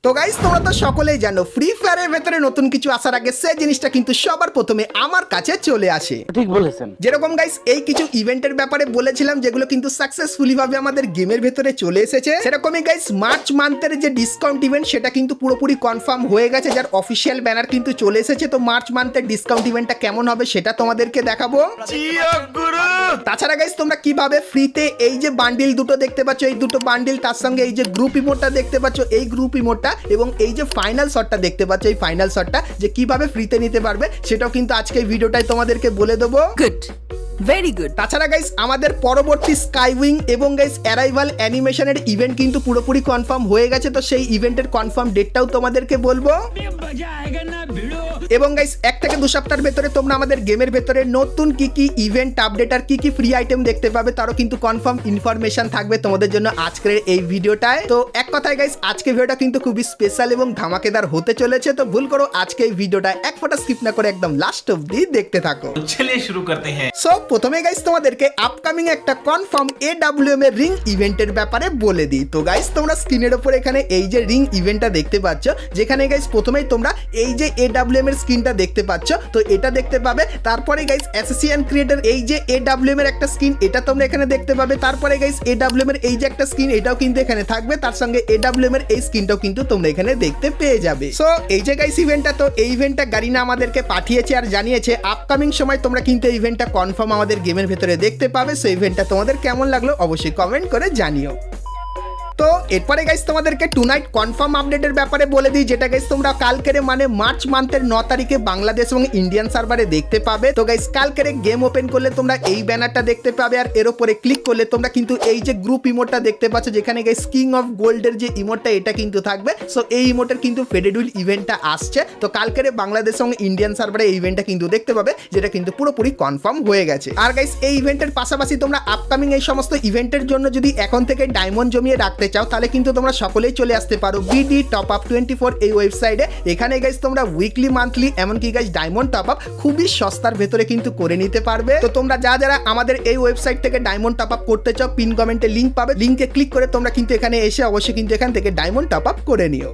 তো গাইস তোমরা তো সকলেই জানো ফ্রি ফায়ারের ভেতরে নতুন কিছু আসার আগে সেই জিনিসটা কিন্তু সবার প্রথমে আমার কাছে চলে আসে। ঠিক বলেছেন। যেরকম গাইস এই কিছু ইভেন্টের ব্যাপারে বলেছিলাম যেগুলো কিন্তু সাকসেসফুলি ভাবে আমাদের গেমের ভেতরে চলে এসেছে, সেরকমই গাইস মার্চ মান্থের যে ডিসকাউন্ট ইভেন্ট সেটা কিন্তু পুরোপুরি কনফার্ম হয়ে গেছে, যার অফিসিয়াল ব্যানার কিন্তু চলে এসেছে। তো মার্চ মান্থের ডিসকাউন্ট ইভেন্টটা কেমন হবে সেটা তোমাদেরকে দেখাবো। তাছাড়া গাইস তোমরা কিভাবে ফ্রিতে এই যে বান্ডিল দুটো দেখতে পাচ্ছ, এই দুটো বান্ডিল, তার সঙ্গে এই যে গ্রুপ ইমোটটা দেখতে পাচ্ছ, এই গ্রুপ ইমোটটা এবং এই যে ফাইনাল শটটা দেখতে পাচ্ছ, এই ফাইনাল শটটা যে কিভাবে ফ্রিতে নিতে পারবে সেটাও কিন্তু আজকে এই ভিডিওটাই তোমাদেরকে বলে দেবো। Good, very good. তাছাড়া গাইস আমাদের পরবর্তী স্কাইউইং এবং গাইস অ্যারাইভাল অ্যানিমেশনের ইভেন্ট কিন্তু পুরোপুরি কনফার্ম হয়ে গেছে, তো সেই ইভেন্টের কনফার্ম ডেটটাও তোমাদেরকে বলবো। এবং গাইস 1 থেকে 2 সপ্তাহের ভেতরে তোমরা আমাদের গেমের ভেতরে নতুন কি কি ইভেন্ট আপডেট আর কি কি ফ্রি আইটেম দেখতে পাবে তারও কিন্তু কনফার্ম ইনফরমেশন থাকবে তোমাদের জন্য আজকের এই ভিডিওটায়। তো এক কথায় গাইস আজকে ভিডিওটা কিন্তু খুবই স্পেশাল এবং ধামাকেদার হতে চলেছে, তো ভুল করো আজকে এই ভিডিওটা এক ফোঁটা স্কিপ না করে একদম লাস্ট অবধি দেখতে থাকো। চলিয়ে শুরু করতে হ্যাঁ। সো প্রথমে গাইস তোমাদেরকে আপকামিং একটা কনফার্ম AWM এর রিং ইভেন্টের ব্যাপারে বলে দিই। তো গাইস তোমরা স্ক্রিনের উপর এখানে এই যে রিং ইভেন্টটা দেখতে পাচ্ছ, যেখানে গাইস প্রথমেই তোমরা এই যে AWM এর স্ক্রিনটা দেখতে পাচ্ছ, তো এটা দেখতে পাবে। তারপরে গাইস অ্যাসোসিয়েশন ক্রিয়েটর এই যে AWM এর একটা স্ক্রিন এটা তোমরা এখানে দেখতে পাবে। তারপরে গাইস AWM এর এই যে একটা স্ক্রিন এটাও কিন্তু এখানে থাকবে, তার সঙ্গে AWM এর এই স্ক্রিনটাও কিন্তু তোমরা এখানে দেখতে পেয়ে যাবে। সো এই যে গাইস ইভেন্টটা, তো এই ইভেন্টটা গারিনা আমাদেরকে পাঠিয়েছে আর জানিয়েছে আপকামিং সময় তোমরা কিন্তু এই ইভেন্টটা কনফার্ম আমাদের গেমের ভেতরে দেখতে পাবে। সো ইভেন্টটা তোমাদের কেমন লাগলো অবশ্যই কমেন্ট করে জানিও। তো এরপরে গাইস তোমাদেরকে টুনাইট কনফার্ম আপডেটের ব্যাপারে বলে দিই, যেটা গাইস তোমরা কালকের মানে মার্চ মান্থের 9 তারিখে বাংলাদেশ এবং ইন্ডিয়ান সার্ভারে দেখতে পাবে। তো গাইস কালকের গেম ওপেন করলে তোমরা এই ব্যানারটা দেখতে পাবে আর এর উপরে ক্লিক করলে তোমরা কিন্তু এই যে গ্রুপ ইমোটটা দেখতে পাচ্ছ, যেখানে গাইস কিং অফ গোল্ডের যে ইমোটটা এটা কিন্তু থাকবে। সো এই ইমোটের কিন্তু ফেডেডুইল ইভেন্টটা আসছে, তো কালকের বাংলাদেশ এবং ইন্ডিয়ান সার্ভারে এই ইভেন্টটা কিন্তু দেখতে পাবে, যেটা কিন্তু পুরোপুরি কনফার্ম হয়ে গেছে। আর গাইস এই ইভেন্টের পাশাপাশি তোমরা আপকামিং এই সমস্ত ইভেন্টের জন্য যদি এখন থেকে ডায়মন্ড জমিয়ে রাখতে চাও তাহলে কিন্তু তোমরা সকলেই চলে আসতে পারো বিডি টপ আপ 24 এই ওয়েবসাইটে। এখানে গাইস তোমরা উইকলি, মান্থলি, এমনকি গাইস ডায়মন্ড টপ আপ খুবই সস্তার ভেতরে কিন্তু করে নিতে পারবে। তো তোমরা যারা আমাদের এই ওয়েবসাইট থেকে ডায়মন্ড টপ আপ করতে চাও, পিন কমেন্টে লিংক পাবে, লিংকে ক্লিক করে তোমরা কিন্তু এখানে এসে অবশ্যই কিন্তু এখান থেকে ডায়মন্ড টপ আপ করে নিও।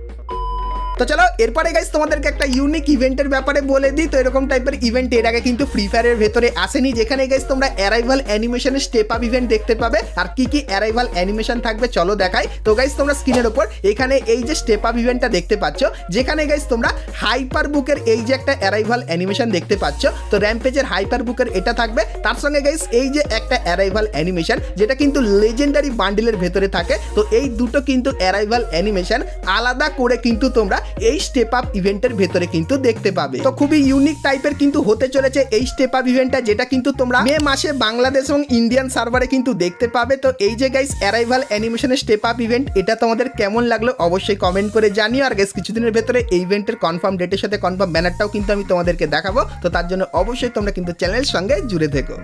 তো চলো এরপরে গাইস তোমাদেরকে একটা ইউনিক ইভেন্টের ব্যাপারে বলে দিই। তো এরকম টাইপের ইভেন্ট এর আগে কিন্তু ফ্রি ফায়ারের ভেতরে আসেনি, যেখানে গাইস তোমরা অ্যারাইভাল অ্যানিমেশনের স্টেপ আপ ইভেন্ট দেখতে পাবে। আর কি কি অ্যারাইভাল অ্যানিমেশন থাকবে চলো দেখাই। তো গাইস তোমরা স্ক্রিনের উপর এখানে এই যে স্টেপ আপ ইভেন্টটা দেখতে পাচ্ছ, যেখানে গাইস তোমরা হাইপার বুকের এই যে একটা অ্যারাইভাল অ্যানিমেশন দেখতে পাচ্ছ, তো র্যাম্পেজের হাইপার বুকের এটা থাকবে। তার সঙ্গে গাইস এই যে একটা অ্যারাইভাল অ্যানিমেশন যেটা কিন্তু লেজেন্ডারি বান্ডিলের ভেতরে থাকে, তো এই দুটো কিন্তু অ্যারাইভাল অ্যানিমেশন আলাদা করে কিন্তু তোমরা এই স্টেপ আপ ইভেন্টের ভেতরে কিন্তু দেখতে পাবে। তো খুবই ইউনিক টাইপের কিন্তু হতে চলেছে এই স্টেপ আপ ইভেন্টটা, যেটা কিন্তু তোমরা মে মাসে বাংলাদেশ এবং ইন্ডিয়ান সার্ভারে কিন্তু দেখতে পাবে। তো এই যে গাইস অ্যারাইভাল অ্যানিমেশনের স্টেপ আপ ইভেন্ট এটা তোমাদের কেমন লাগলো অবশ্যই কমেন্ট করে জানিও। আর গাইস কিছুদিনের ভেতরে এই ইভেন্টের কনফার্ম ডেটের সাথে কনফার্ম ব্যানারটাও কিন্তু আমি তোমাদেরকে দেখাবো, তো তার জন্য অবশ্যই তোমরা কিন্তু চ্যানেলের সঙ্গে জুড়ে থেকো।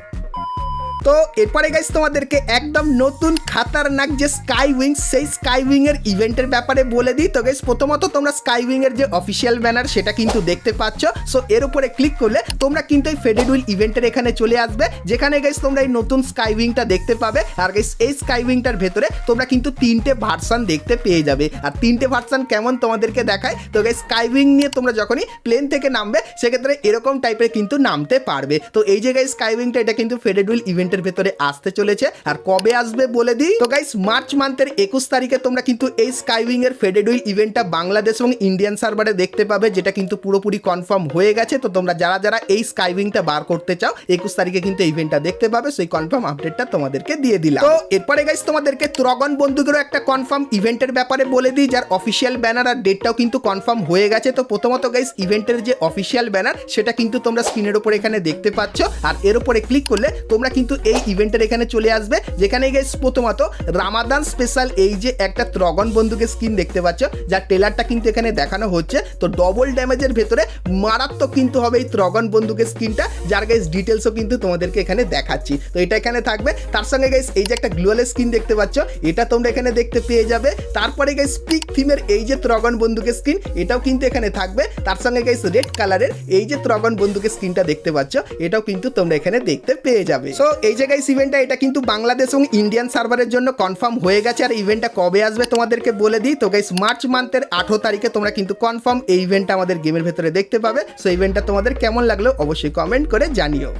তো এরপরে গাইস তোমাদেরকে একদম নতুন খাতারনাক যে স্কাইউইং, সেই স্কাইউইং এর ইভেন্টের ব্যাপারে বলে দিই। তো গাইস প্রথমত তোমরা স্কাইউইং এর যে অফিসিয়াল ব্যানার সেটা কিন্তু দেখতে পাচ্ছ। সো এর উপরে ক্লিক করলে তোমরা কিন্তু এই ফেডেডুইল ইভেন্টের এখানে চলে আসবে, যেখানে গাইস তোমরা এই নতুন স্কাইউইংটা দেখতে পাবে। আর গাইস এই স্কাইউইংটার ভেতরে তোমরা কিন্তু 3টে ভার্সন দেখতে পেয়ে যাবে। আর 3টে ভার্সন কেমন তোমাদেরকে দেখায়। তো গাইস স্কাইউইং নিয়ে তোমরা যখনই প্লেন থেকে নামবে সেক্ষেত্রে এরকম টাইপের কিন্তু নামতে পারবে। তো এই যে গাইস স্কাইউইংটা এটা কিন্তু ফেডেডুইল ইভেন্টের ভেতরে আসতে চলেছে। আর কবে আসবে বলে দিই। তো গাইস মার্চ মান্থের 21 তারিখে তোমরা কিন্তু এই স্কাইউইং এর ফেডেডুইল ইভেন্টটা বাংলাদেশ এবং ইন্ডিয়ান সার্ভারে দেখতে পাবে, যেটা কিন্তু পুরোপুরি কনফার্ম হয়ে গেছে। তো তোমরা যারা এই স্কাইউইংটা বার করতে চাও 21 তারিখে কিন্তু ইভেন্টটা দেখতে পাবে, সেই কনফার্ম আপডেটটা তোমাদেরকে দিয়ে দিলাম। তো এরপরে গাইস তোমাদেরকে ত্রগন বন্দুকেরও একটা কনফার্ম ইভেন্টের ব্যাপারে বলে দিই, যার অফিসিয়াল ব্যানার আর ডেটটাও কিন্তু কনফার্ম হয়ে গেছে। তো প্রথমত গাইস ইভেন্টের যে অফিসিয়াল ব্যানার সেটা কিন্তু তোমরা স্ক্রিনের উপর এখানে দেখতে পাচ্ছ। আর এর উপরে ক্লিক করলে তোমরা কিন্তু এই ইভেন্টের এখানে চলে আসবে, যেখানে গাইস প্রথমত রামাদান স্পেশাল এই যে একটা ত্রগন বন্দুকের স্কিন দেখতে পাচ্ছ, যার ট্রেলারটা কিন্তু এখানে দেখানো হচ্ছে। তো ডবল ড্যামেজের ভেতরে মারাত্মক কিন্তু হবে এই ত্রগন বন্দুকের স্কিনটা, যার গাইস ডিটেলসও কিন্তু তোমাদেরকে এখানে দেখাচ্ছি। তো এটা এখানে থাকবে। তার সঙ্গে গাইস এই যে একটা গ্লোয়াল স্কিন দেখতে পাচ্ছ, এটা তোমরা এখানে দেখতে পেয়ে যাবে। তারপরে গাইস পিক থিমের এই যে ত্রগন বন্দুকের স্কিন এটাও কিন্তু এখানে থাকবে। তার সঙ্গে গাইস রেড কালারের এই যে ত্রগন বন্দুকের স্কিনটা দেখতে পাচ্ছ, এটাও কিন্তু তোমরা এখানে দেখতে পেয়ে যাবে। সো এই যে গাইস ইভেন্টটা এটা কিন্তু বাংলাদেশ এবং ইন্ডিয়ান সার্ভারে ডিসেম্বরের জন্য কনফার্ম হয়ে গেছে। আর ইভেন্টটা কবে আসবে তোমাদেরকে বলে দিই। তো গাইস মার্চ মান্থের 18 তারিখে তোমরা কিন্তু কনফার্ম এই ইভেন্টটা আমাদের গেমের ভেতরে দেখতে পাবে। সো ইভেন্টটা তোমাদের কেমন লাগলো অবশ্যই কমেন্ট করে জানিও।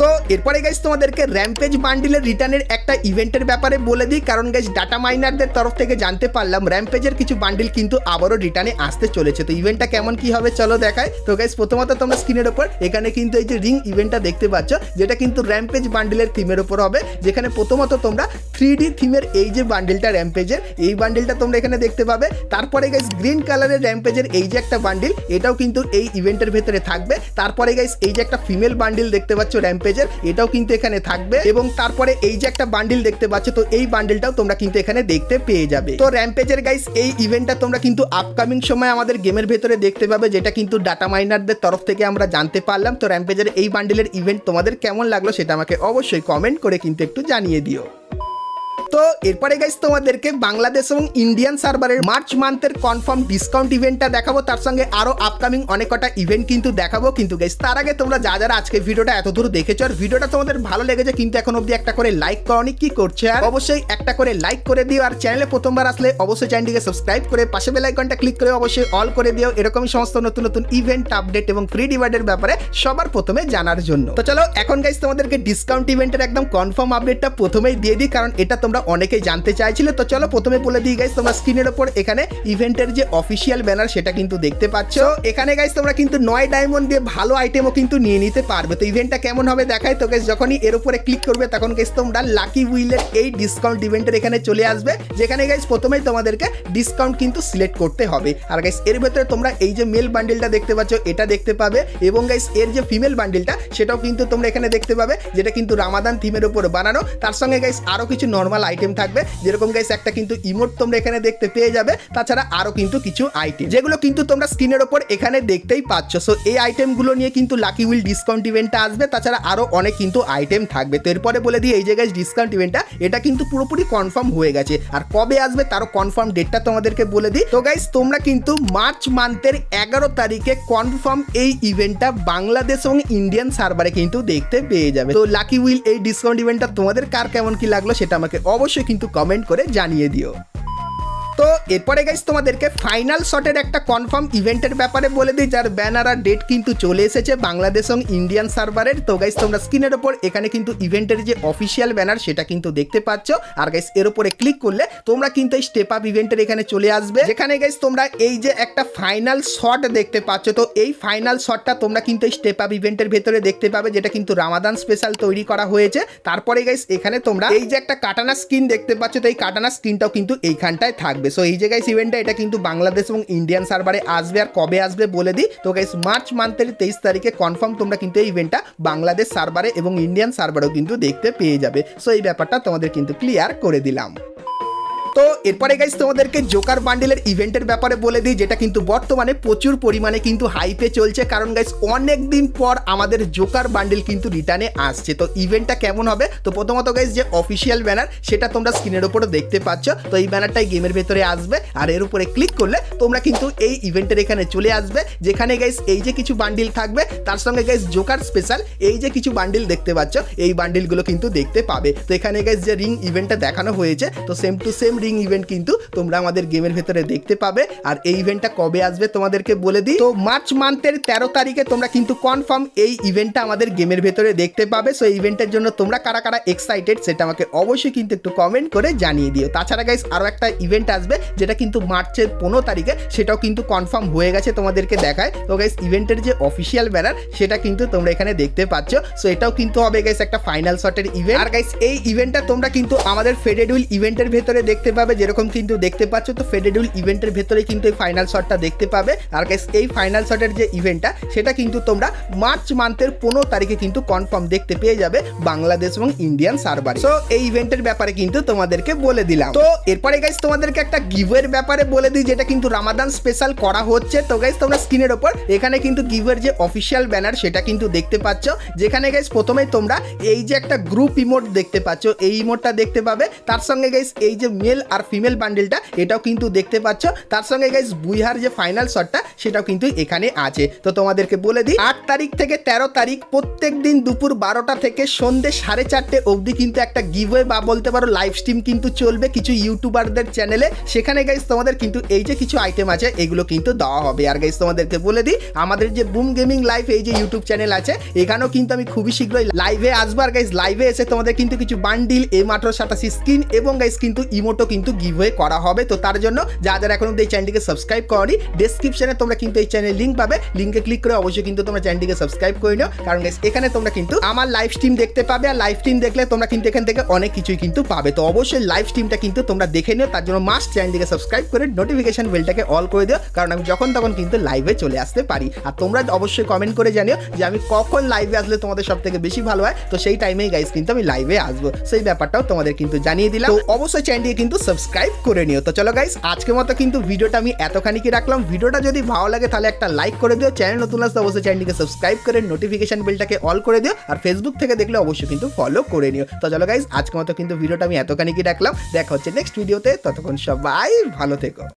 তো এরপরে গাইস তোমাদেরকে র্যাম্পেজ বান্ডিলের রিটার্নের একটা ইভেন্টের ব্যাপারে বলে দিই, কারণ গাইস ডাটা মাইনারদের তরফ থেকে জানতে পারলাম র্যাম্পেজের কিছু বান্ডিল কিন্তু আবারও রিটার্নে আসতে চলেছে। তো ইভেন্টটা কেমন কি হবে চলো দেখায়। তো গাইস প্রথমত তোমরা স্ক্রিনের ওপর এখানে কিন্তু এই যে রিং ইভেন্টটা দেখতে পাচ্ছ, যেটা কিন্তু র্যাম্পেজ বান্ডিলের থিমের ওপর হবে, যেখানে প্রথমত তোমরা 3D থিমের এই যে বান্ডিলটা র্যাম্পেজের, এই বান্ডিলটা তোমরা এখানে দেখতে পাবে। তারপরে গাইস গ্রিন কালারের র্যাম্পেজের এই যে একটা বান্ডিল, এটাও কিন্তু এই ইভেন্টের ভেতরে থাকবে। তারপরে গাইস এই যে একটা ফিমেল বান্ডিল দেখতে পাচ্ছ র্যাম্পেজের, এটাও কিন্তু এখানে থাকবে। এবং তারপরে এই যে একটা বান্ডিল দেখতে পাচ্ছ, তো এই বান্ডিলটাও তোমরা কিন্তু এখানে দেখতে পেয়ে যাবে। তো র্যাম্পেজের গাইস এই ইভেন্টটা তোমরা কিন্তু আপকামিং সময় আমাদের গেমের ভেতরে দেখতে পাবে, যেটা কিন্তু ডাটা মাইনারদের তরফ থেকে আমরা জানতে পারলাম। তো র্যাম্পেজের এই বান্ডিলের ইভেন্ট তোমাদের কেমন লাগলো সেটা আমাকে অবশ্যই কমেন্ট করে কিন্তু একটু জানিয়ে দিও। তো এরপরে গাইস তোমাদেরকে বাংলাদেশ এবং ইন্ডিয়ান সার্ভারের মার্চ মান্থের কনফার্ম ডিসকাউন্ট ইভেন্টটা দেখাবো, তার সঙ্গে আরো আপকামিং অনেক কটা ইভেন্ট কিন্তু দেখাবো। কিন্তু গাইস তার আগে তোমরা যারা আজকে ভিডিওটা এত দূর দেখেছো আর ভিডিওটা তোমাদের ভালো লেগেছে কিন্তু এখন অবধি একটা করে লাইক করনি, কি করছে? আর অবশ্যই একটা করে লাইক করে দিও। আর চ্যানেলে প্রথমবার আসলে অবশ্যই চ্যানেলটিকে সাবস্ক্রাইব করে পাশে বেল আইকনটা ক্লিক করে অবশ্যই অল করে দিও, এরকমই সমস্ত নতুন নতুন ইভেন্ট আপডেট এবং ফ্রি ডিভাইডের ব্যাপারে সবার প্রথমে জানার জন্য। তো চলো এখন গাইস তোমাদেরকে ডিসকাউন্ট ইভেন্টের একদম কনফার্ম আপডেটটা প্রথমেই দিয়ে দিই, কারণ এটা তোমরা অনেকেই জানতে চাইছিলে। তো চলো প্রথমে বলে দিই গাইস, তোমরা স্ক্রিনের উপর এখানে ইভেন্টের যে অফিসিয়াল ব্যানার সেটা কিন্তু দেখতে পাচ্ছ। এখানে গাইস তোমরা কিন্তু 9 ডায়মন্ড দিয়ে ভালো আইটেমও কিন্তু নিয়ে নিতে পারবে। তো ইভেন্টটা কেমন হবে দেখাই। তো গাইস যখনই এর উপরে ক্লিক করবে তখন গাইস তোমরা লাকি উইলের এই ডিসকাউন্ট ইভেন্টের এখানে চলে আসবে, যেখানে গাইস প্রথমেই তোমাদেরকে ডিসকাউন্ট কিন্তু সিলেক্ট করতে হবে। আর গাইস এর ভেতরে তোমরা এই যে মেল বান্ডিলটা দেখতে পাচ্ছ এটা দেখতে পাবে, এবং গাইস এর যে ফিমেল বান্ডিলটা সেটাও কিন্তু তোমরা এখানে দেখতে পাবে, যেটা কিন্তু রামাদান থিমের উপর বানানো। তার সঙ্গে গাইস আরো কিছু নর্মাল আইটেম থাকবে, যেরকম গাইস একটা কিন্তু ইমোট তোমরা এখানে দেখতে পেয়ে যাবে। তাছাড়া আরো কিন্তু কিছু আইটেম যেগুলো কিন্তু তোমরা স্ক্রিনের উপর এখানে দেখতেই পাচ্ছ। সো এই আইটেমগুলো নিয়ে কিন্তু লাকি উইল ডিসকাউন্ট ইভেন্টটা আসবে। তাছাড়া আরো অনেক কিন্তু আইটেম থাকবে। তো এরপরে বলে দিই এই যে গাইস ডিসকাউন্ট ইভেন্টটা এটা কিন্তু পুরোপুরি কনফার্ম হয়ে গেছে, আর কবে আসবে তারও কনফার্ম ডেটটা তোমাদেরকে বলে দিই। তো গাইস তোমরা কিন্তু মার্চ মান্থের 11 তারিখে কনফার্ম এই ইভেন্টটা বাংলাদেশ এবং ইন্ডিয়ান সার্ভারে কিন্তু দেখতে পেয়ে যাবে। তো লাকি উইল এই ডিসকাউন্ট ইভেন্টটা তোমাদের কার কেমন কি লাগলো সেটা আমাকে অবশ্যই কিন্তু কমেন্ট করে জানিয়ে দিও। তো এরপরে গাইস তোমাদেরকে ফাইনাল শটের একটা কনফার্ম ইভেন্টের ব্যাপারে বলে দিই, যার ব্যানার আর ডেট কিন্তু চলে এসেছে বাংলাদেশ এবং ইন্ডিয়ান সার্ভারের। তো গাইস তোমরা স্ক্রিনের ওপর এখানে কিন্তু ইভেন্টের যে অফিসিয়াল ব্যানার সেটা কিন্তু দেখতে পাচ্ছ। আর গাইস এর উপরে ক্লিক করলে তোমরা কিন্তু এই স্টেপ আপ ইভেন্টের এখানে চলে আসবে, যেখানে গাইস তোমরা এই যে একটা ফাইনাল শট দেখতে পাচ্ছ। তো এই ফাইনাল শটটা তোমরা কিন্তু এই স্টেপ আপ ইভেন্টের ভেতরে দেখতে পাবে, যেটা কিন্তু রামাদান স্পেশাল তৈরি করা হয়েছে। তারপরে গাইস এখানে তোমরা এই যে একটা কাটানা স্ক্রিন দেখতে পাচ্ছ, তো এই কাটানা স্ক্রিনটাও কিন্তু এইখানটায় থাকবে। সো এই যে গাইস ইভেন্টটা এটা কিন্তু বাংলাদেশ এবং ইন্ডিয়ান সার্ভারে আসবে। আর কবে আসবে বলে দিই। তো গাইস মার্চ মান্থের 23 তারিখে কনফার্ম তোমরা কিন্তু এই ইভেন্টটা বাংলাদেশ সার্ভারে এবং ইন্ডিয়ান সার্ভারেও কিন্তু দেখতে পেয়ে যাবে। সো এই ব্যাপারটা তোমাদের কিন্তু ক্লিয়ার করে দিলাম। তো এরপরে গাইস তোমাদেরকে জোকার বান্ডিলের ইভেন্টের ব্যাপারে বলে দিই, যেটা কিন্তু বর্তমানে প্রচুর পরিমাণে কিন্তু হাইপে চলছে, কারণ গাইস অনেক দিন পর আমাদের জোকার বান্ডিল কিন্তু রিটার্নে আসছে। তো ইভেন্টটা কেমন হবে, তো প্রথমত গাইস যে অফিসিয়াল ব্যানার সেটা তোমরা স্ক্রিনের উপরে দেখতে পাচ্ছ। তো এই ব্যানারটাই গেমের ভেতরে আসবে, আর এর উপরে ক্লিক করলে তোমরা কিন্তু এই ইভেন্টের এখানে চলে আসবে, যেখানে গাইস এই যে কিছু বান্ডিল থাকবে, তার সঙ্গে গাইস জোকার স্পেশাল এই যে কিছু বান্ডিল দেখতে পাচ্ছ, এই বান্ডিলগুলো কিন্তু দেখতে পাবে। তো এখানে গাইস যে রিং ইভেন্টটা দেখানো হয়েছে, তো same to same ring event কিন্তু তোমরা আমাদের গেমের ভেতরে দেখতে পাবে। আর এই ইভেন্টটা কবে আসবে তোমাদেরকে বলে দিই। তো মার্চ মান্থের 13 তারিখে তোমরা কিন্তু কনফার্ম এই ইভেন্টটা আমাদের গেমের ভেতরে দেখতে পাবে। সো এই ইভেন্টের জন্য তোমরা কারা কারা এক্সাইটেড সেটা আমাকে অবশ্যই কিন্তু একটু কমেন্ট করে জানিয়ে দিও। তাছাড়া গাইস আরো একটা ইভেন্ট আসবে, যেটা কিন্তু মার্চের 15 তারিখে, সেটাও কিন্তু কনফার্ম হয়ে গেছে, তোমাদেরকে দেখায়। তো গাইস ইভেন্টের যে অফিসিয়াল ব্যানার সেটা কিন্তু তোমরা এখানে দেখতে পাচ্ছ। সো এটাও কিন্তু হবে গাইস একটা ফাইনাল শটের ইভেন্ট। আর গাইস এই ইভেন্টটা তোমরা কিন্তু আমাদের ফেডেড উইল ইভেন্টের ভেতরে দেখতে পাবে, যেরকম কিন্তু দেখতে পাচ্ছ। তো ফেডেড উইল ইভেন্টের ভেতরে কিন্তু এই ফাইনাল শটটা দেখতে পাবে। আর গাইস এই ফাইনাল শটের যে ইভেন্টটা সেটা কিন্তু তোমরা মার্চ মান্থের 15 তারিখে কিন্তু কনফার্ম দেখতে পেয়ে যাবে বাংলাদেশ এবং ইন্ডিয়ান সার্ভারে। সো এই ইভেন্টের ব্যাপারে কিন্তু তোমাদেরকে বলে দিলাম। তো এরপরে গাইস তোমাদেরকে একটা গিভওয়ের ব্যাপারে বলে দিই, যেটা কিন্তু রামাদান স্পেশাল করা হচ্ছে। তো গাইস তোমরা স্ক্রিনের উপর এখানে কিন্তু গিভওয়ের যে অফিসিয়াল ব্যানার সেটা কিন্তু দেখতে পাচ্ছ, যেখানে গাইস প্রথমেই তোমরা এই যে একটা গ্রুপ ইমোট দেখতে পাচ্ছ, এই ইমোটটা দেখতে পাবে। তার সঙ্গে গাইস এই যে মেল আর ফিমেল বান্ডেলটা এটাও কিন্তু দেখতে পাচ্ছ। তার সঙ্গে গাইস বুইহার যে ফাইনাল শটটা সেটাও কিন্তু এখানে আছে। তো তোমাদেরকে বলে দিই 8 তারিখ থেকে 13 তারিখ প্রত্যেক দিন দুপুর 12টা থেকে সন্ধ্যে 4:30 অবধি কিন্তু একটা গিভওয়ে বা বলতে পারো লাইভ স্ট্রিম কিন্তু চলবে কিছু ইউটিউবারদের চ্যানেলে। সেখানে গাইস তোমাদের কিন্তু এই যে কিছু আইটেম আছে এগুলো কিন্তু দেওয়া হবে। আর গাইস তোমাদেরকে বলে দিই আমাদের যে বুম গেমিং লাইভ এই যে ইউটিউব চ্যানেল আছে এখানেও কিন্তু আমি খুবই শীঘ্রই লাইভে আসবো। আর গাইস লাইভে এসে তোমাদের কিন্তু কিছু বান্ডিল M1887 স্কিন এবং গাইস কিন্তু ইমোটো কিন্তু গিভওয়ে করা হবে। তো তার জন্য যারা এখন অব্দি এই চ্যানেলটিকে সাবস্ক্রাইব করনি ডেসক্রিপশনে তোমরা কিন্তু এই চ্যানেল লিংক পাবে, লিংকে ক্লিক করে অবশ্যই কিন্তু তোমরা চ্যানেলটিকে সাবস্ক্রাইব করে নিও। কারণ গাইস এখানে তোমরা কিন্তু আমার লাইভ স্ট্রিম দেখতে পাবে, আর লাইভ স্ট্রিম দেখলে তোমরা কিন্তু এখান থেকে অনেক কিছুই কিন্তু পাবে। তো অবশ্যই লাইভ স্ট্রিমটা কিন্তু তোমরা দেখে নিও, তার জন্য মাস্ট চ্যানেলটিকে সাবস্ক্রাইব করে নোটিফিকেশন বেলটাকে অল করে দিও, কারণ আমি যখন তখন কিন্তু লাইভে চলে আসতে পারি। আর তোমরা অবশ্যই কমেন্ট করে জানিও যে আমি কখন লাইভে আসলে তোমাদের সব থেকে বেশি ভালো হয়, তো সেই টাইমেই গাইস কিন্তু আমি লাইভে আসবো, সেই ব্যাপারটাও তোমাদের কিন্তু জানিয়ে দিলাম। তো অবশ্যই চ্যানেলটিকে কিন্তু সাবস্ক্রাইব করে নিও। তো চলো গাইস আজকের মতো কিন্তু ভিডিওটা আমি এতখানি কি রাখলাম। ভিডিওটা যদি ভালো লাগে তাহলে একটা লাইক করে দিও, চ্যানেল নতুন আসলে অবশ্যই চ্যানেলটিকে সাবস্ক্রাইব করে নোটিফিকেশন বেলটাকে অল করে দিও, আর ফেসবুক থেকে দেখলে অবশ্যই কিন্তু ফলো করে নিও। তো চলো গাইস আজকের মতো কিন্তু ভিডিওটা আমি এতখানি কি রাখলাম, দেখা হচ্ছে নেক্সট ভিডিওতে, ততক্ষণ সবাই ভালো থেকো।